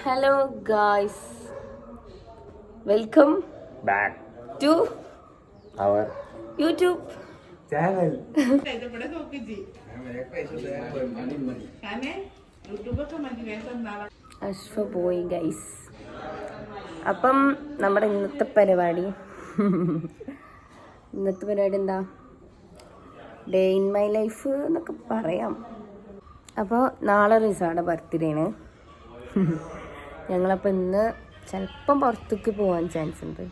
Hello guys, welcome back to our YouTube channel. Ashfa പോയി guys. അപ്പം നമ്മുടെ ഇന്നത്തെ പരിപാടി എന്താ, ഡേ ഇൻ മൈ ലൈഫ് എന്നൊക്കെ പറയാം. അപ്പോൾ നാളെ റിസായുടെ ബർത്ത്ഡേ ആണ്. ഞങ്ങളപ്പോൾ ഇന്ന് ചിലപ്പം പുറത്തേക്ക് പോകാൻ ചാൻസ് ഉണ്ട്.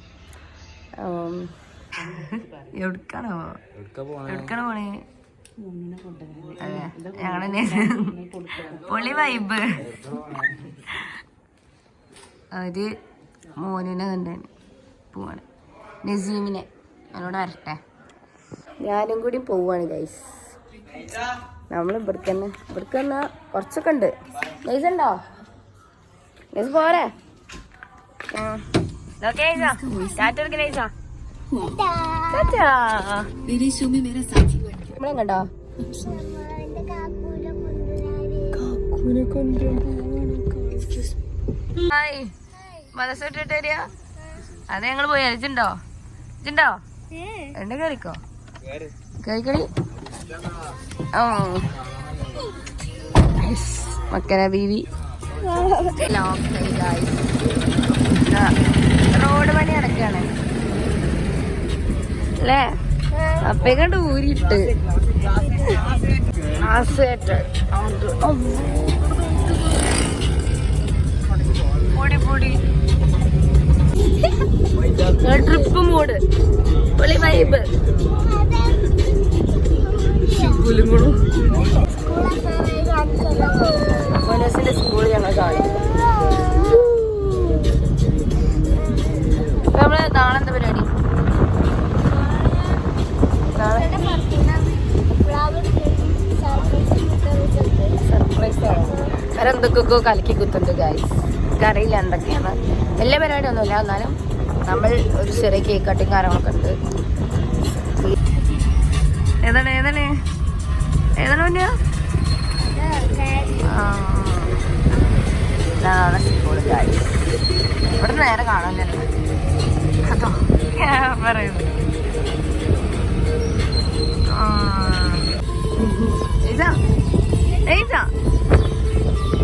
എവിടേക്കാണോ പോണേ? ഞങ്ങളെ പൊളി വൈബ്. ഒരു മോനിനെ കണ്ടാണ് പോവാണ്, നസീമിനെ. എന്നോട് വരട്ടെ, ഞാനും കൂടി പോവാണ് ഗൈസ്. നമ്മൾ ഇവിടേക്ക് തന്നെ കുറച്ചൊക്കെ ഉണ്ട്. നൈസ് ഉണ്ടോ? നൈസ് പോരെ. നമ്മളെ കണ്ടോ? ഹായ്, മതസോട്ടിട്ട് വരിക. അത് ഞങ്ങൾ പോയി അയച്ചിണ്ടോ? എന്റെ കറിക്കോ കഴിക്കടി. മക്കന ബീവി റോഡ് പണി നടക്കാണ് അല്ലേ? അപ്പേക്കണ്ട് ഊരിട്ട് പൊടി ട്രിപ്പ് മൂഡ്, പൊളി വൈബ്. മോനസിന്റെ സ്കൂൾ ഞങ്ങൾ കാണിക്കും. നമ്മള് നാളെ എന്താ പരിപാടി? സർപ്രൈസ് ആണ്. അവരെന്തൊക്കെയൊക്കെ കലക്കി കുത്തുണ്ട് ഗൈസ്. അറിയില്ല എന്തൊക്കെയാണ്. വലിയ പരിപാടി ഒന്നുമില്ല, എന്നാലും നമ്മൾ ഒരു ചെറിയ കേക്ക് കട്ടിങ് കാര്യങ്ങളൊക്കെ ഉണ്ട്. ഏതാണ് സ്കൂള് ഗൈസ്. ഇവിടെ നേരെ കാണാനല്ലോ അതോ പറയുന്നു.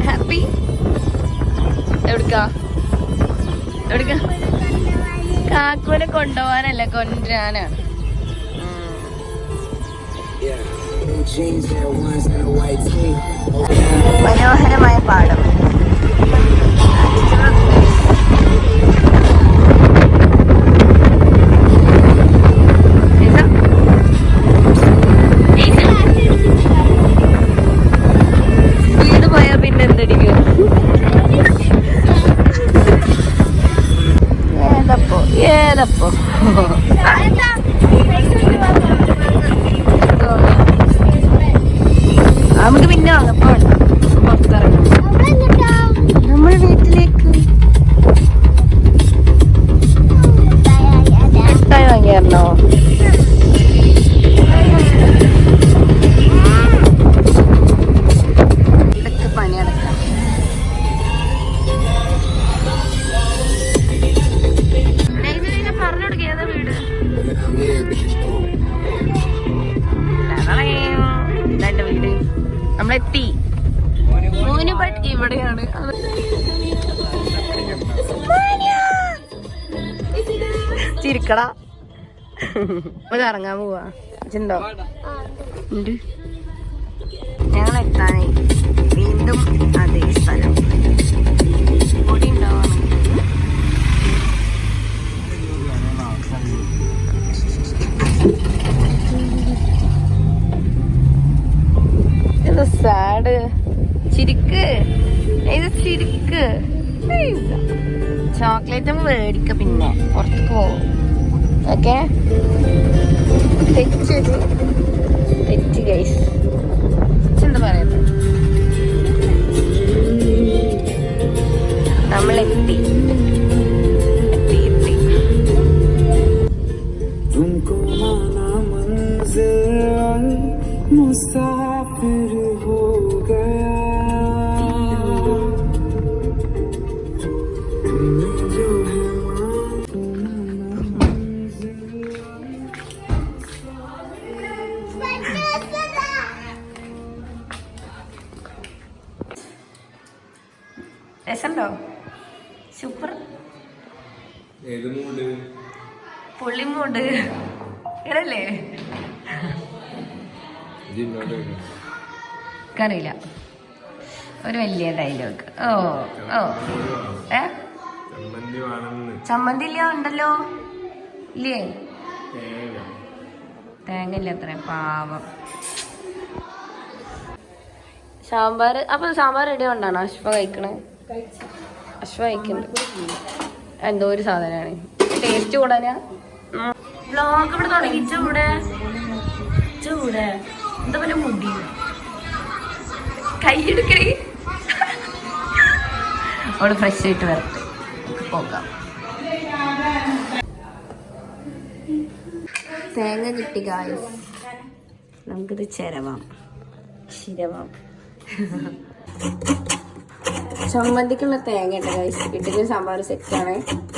ഹാപ്പി. എവിടുക്കാ കാക്കൂനെ കൊണ്ടുപോകാനല്ല, കൊണ്ടുവരാനാണ്. മനോഹരമായ പാടം. വീട് പോയാ പിന്നെ എന്തടിക്കും? ഏതപ്പോ നമുക്ക് പിന്നെ വാങ്ങപ്പോ പുറത്തിറങ്ങാം. നമ്മൾ വീട്ടിലേക്ക് മിഠായി വാങ്ങിയായിരുന്നോ? ഇതൊക്കെ പണിയെടുക്കാം. പറഞ്ഞുകൊടുക്കുക ഏതാ വീട്? ഇതെന്റെ വീട്. നമ്മളെത്തി. മോന് ബട്ട് ഇവിടെയാണ്. ചിരിക്കടാ. നമുക്ക് ഇറങ്ങാൻ പോവാ. ഉണ്ടോ? ഉണ്ട്. ഞങ്ങൾ എത്താനായി. വീണ്ടും അതേ സ്ഥലം. പൊടി ഉണ്ടാവാണ്. സാഡ്. ചിരിക്ക്, ചോക്ലേറ്റ് മേടിക്ക, പിന്നെ പുറത്തേക്ക് പോകും. ഓക്കെ, തെറ്റ് ഗൈസ്. എന്താ പറയുന്നത്? നമ്മളെത്തി. मुसाफिर हो गया രസമുണ്ടോ? സൂപ്പർ. പുള്ളിമൂണ്ട് ഇതല്ലേ? കറിയില്ല. ഒരു വലിയ ഡയലോഗ്. ഓ ഓ ചമ്മന്തി ഇല്ല ഉണ്ടല്ലോ ഇല്ലേ? തേങ്ങ ഇല്ല അത്ര പാവം. സാമ്പാർ. അപ്പൊ സാമ്പാർ റെഡി കൊണ്ടാണോ അശ്വ കഴിക്കണേ? അശ്വ കഴിക്കുന്നുണ്ട്. എന്തോ ഒരു സാധനമാണ് ടേസ്റ്റ് കൂടാനാ. വ്ലോഗ് ഇവിടെ തുടങ്ങി. ചൂടെ എന്താ പോലെ മുടി കൈയെടുക്കണേ. അവള് ഫ്രഷ് ആയിട്ട് വരട്ടെ, പോകാം. തേങ്ങ കിട്ടി ഗായ്സ്, നമുക്കിത് ചിരവാം. ചമ്മന്തിക്കുള്ള തേങ്ങ ഉണ്ട് ഗായ്സ്. ഇഡ്ഡലി സാമ്പാർ സെറ്റാണ്.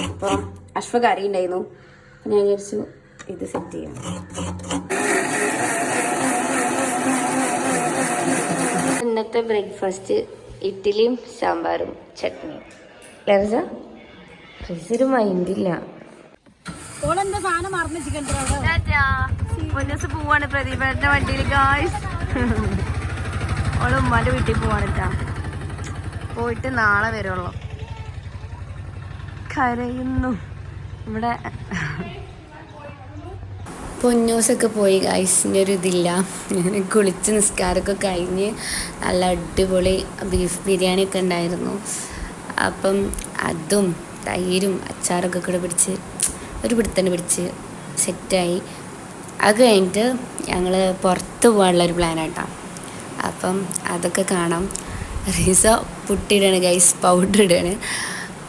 അപ്പം അശ്വ കറി ഉണ്ടായിരുന്നു, ഞാൻ വിചാരിച്ചു ഇത് സെറ്റ് ചെയ്യാം. ഇന്നത്തെ ബ്രേക്ക്ഫാസ്റ്റ് ഇഡ്ഡലിയും സാമ്പാറും ചട്നിയും. ഒരു മൈൻഡില്ല. പോവാണ് പ്രദീപന്റെ വണ്ടിയിൽ ഗായ്സ്. ഓള് ഉമ്മാന്റെ വീട്ടിൽ പോവാണ് കേട്ടാ. പോയിട്ട് നാളെ വരുള്ളൂ. കരയുന്നു ഇവിടെ. പൊന്നൂസൊക്കെ പോയി ഗായ്സ്. ഇനി ഒരു ഇതില്ല. കുളിച്ച് നിസ്കാരമൊക്കെ കഴിഞ്ഞ് നല്ല അടിപൊളി ബീഫ് ബിരിയാണി ഒക്കെ ഉണ്ടായിരുന്നു. അപ്പം അതും തൈരും അച്ചാറൊക്കെ കൂടെ പിടിച്ച് ഒരു പിടുത്തന്നെ പിടിച്ച് സെറ്റായി. അത് കഴിഞ്ഞിട്ട് ഞങ്ങൾ പുറത്ത് പോകാനുള്ളൊരു പ്ലാനാട്ടോ. അപ്പം അതൊക്കെ കാണാം. റിസ പുട്ടിയിടാണ് ഗൈസ്, പൗഡർ ഇടാണ്.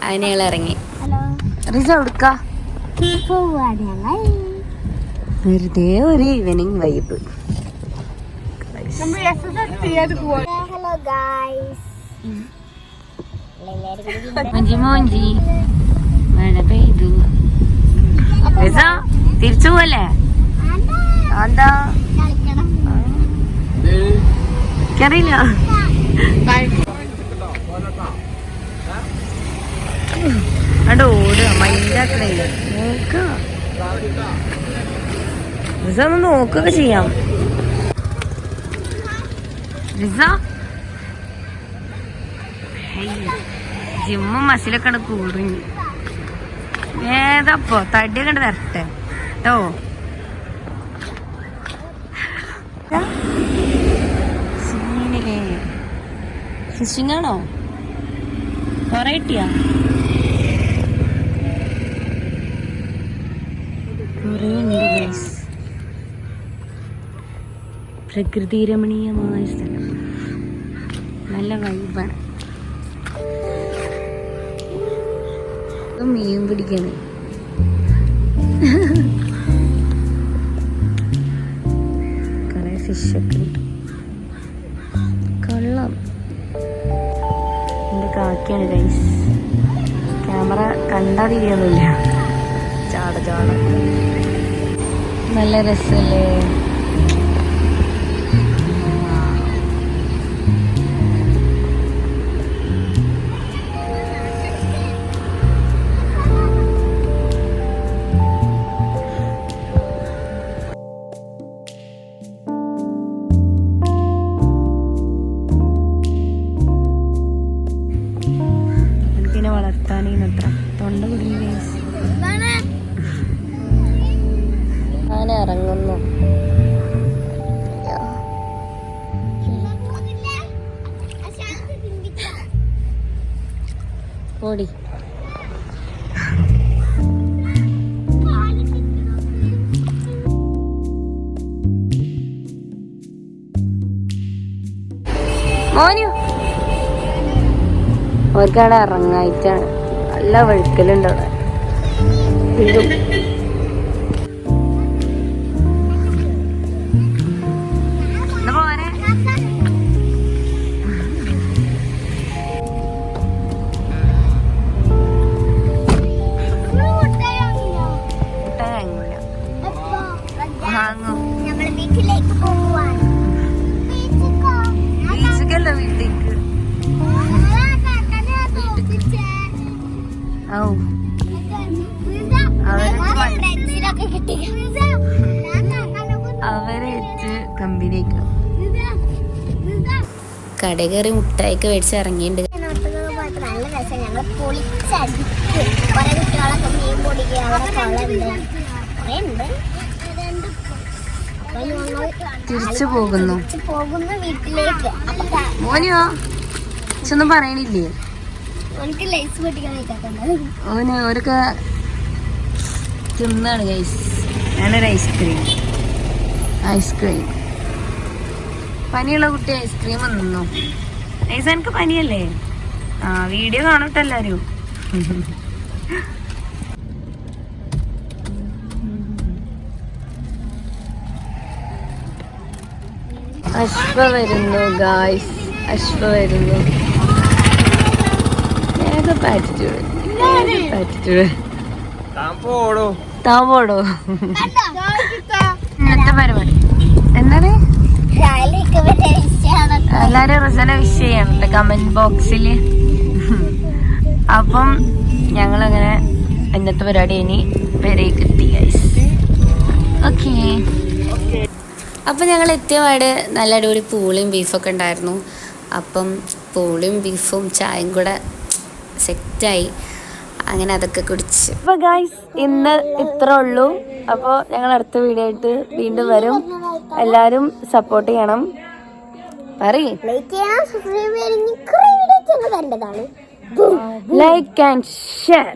അതിന് ഞങ്ങൾ ഇറങ്ങി. റിസ എടുക്ക വെറുതെ ഒരു ഈവനിങ് വൈബ്. മോഞ്ചി മഴ പെയ്തു. റിസ തിരിച്ചു പോവല്ലേ? എന്താ എനിക്കറിയില്ല. അവിടെ ഓടുക മൈൻഡാക്കണേ. റിസ ഒന്ന് നോക്കുകയൊക്കെ ചെയ്യാം. റിസ ജിമ്മും മസിലൊക്കെ ആണ് കൂടിഞ്ഞ്. ഏതപ്പോ തടിയൊക്കെ ഉണ്ട് തരട്ടെ കേട്ടോ. സീനിലേ ഫിഷിംഗ് ആണോ? കൊറേ കിട്ടിയാ? കുറേ ഉണ്ട് ഗൈസ്. പ്രകൃതി രമണീയമായ സ്ഥലം, നല്ല വൈബാണ്. മീൻ പിടിക്കണേ. കുറേ ഫിഷൊക്കെ ഉണ്ട്. കൊള്ളാം. എൻ്റെ കാക്കയാണ് ഗൈസ്. ക്യാമറ കണ്ടാൽ തിരിയൊന്നുമില്ല. ചാട നല്ല രസമല്ലേ? എനിക്കിനെ വളർത്താനത്ര തൊണ്ട കുടുങ്ങി ഗൈസ്. ഞാൻ ഇറങ്ങുന്നു. ഓടി മോനു അവർക്കവിടെ ഇറങ്ങായിട്ടാണ്. നല്ല വഴുക്കലുണ്ട് അവിടെ. ബീച്ചിക്കല്ല വീട്ടിലേക്ക്. ഔ അവരെ വെച്ച് കമ്പനിക്ക് കട കയറി മുട്ടായിക്ക് മേടിച്ച് ഇറങ്ങിയിട്ടുണ്ട്. നല്ല രസം. ഞങ്ങൾ പൊളിച്ചടിക്കും. കുറെ കുട്ടികളൊക്കെ മീൻ പൊടിക്കുക, അവിടെ കുളമുണ്ട്, തിരിച്ചു പോകുന്നു വീട്ടിലേക്ക്. മോനിയോ ഒന്നും പറയണില്ലേ? എനിക്ക് ലൈസ് പൊട്ടിക്കാൻ വെക്കാറുണ്ട്. ഓന് ഓരൊക്കെ തിന്നാണ് ഗൈസ്. ഞാനൊരു ഐസ്ക്രീം പനിയുള്ള കുട്ടി ഐസ്ക്രീം തിന്നു. ഐസ് എനിക്ക് പനിയല്ലേ? ആ വീഡിയോ കാണട്ടെ എല്ലാരും. അശ്വ വരുന്നു ഗായ്സ്, അശ്വ വരുന്നു. താൻ പോടോ. ഇന്നത്തെ പരിപാടി എന്താണ്? എല്ലാരും റിസനെ വിഷ് ചെയ്യാനുണ്ട് കമന്റ് ബോക്സില്. അപ്പം ഞങ്ങളങ്ങനെ ഇന്നത്തെ പരിപാടി ഇനി വരേക്ക് എത്തി ഗൈസ്. ഓക്കേ, അപ്പം ഞങ്ങൾ എത്തിയപാട് നല്ല അടിപൊളി പൂളിയും ബീഫൊക്കെ ഉണ്ടായിരുന്നു. അപ്പം പൂളിയും ബീഫും ചായയും കൂടെ സെറ്റായി. അങ്ങനെ അതൊക്കെ കുടിച്ച്. അപ്പോൾ ഗൈസ് ഇന്ന് ഇത്ര ഉള്ളൂ. അപ്പോൾ ഞങ്ങൾ അടുത്ത വീഡിയോ ആയിട്ട് വീണ്ടും വരും. എല്ലാവരും സപ്പോർട്ട് ചെയ്യണം. പറയ് ലൈക്ക് ആൻഡ് ഷെയർ.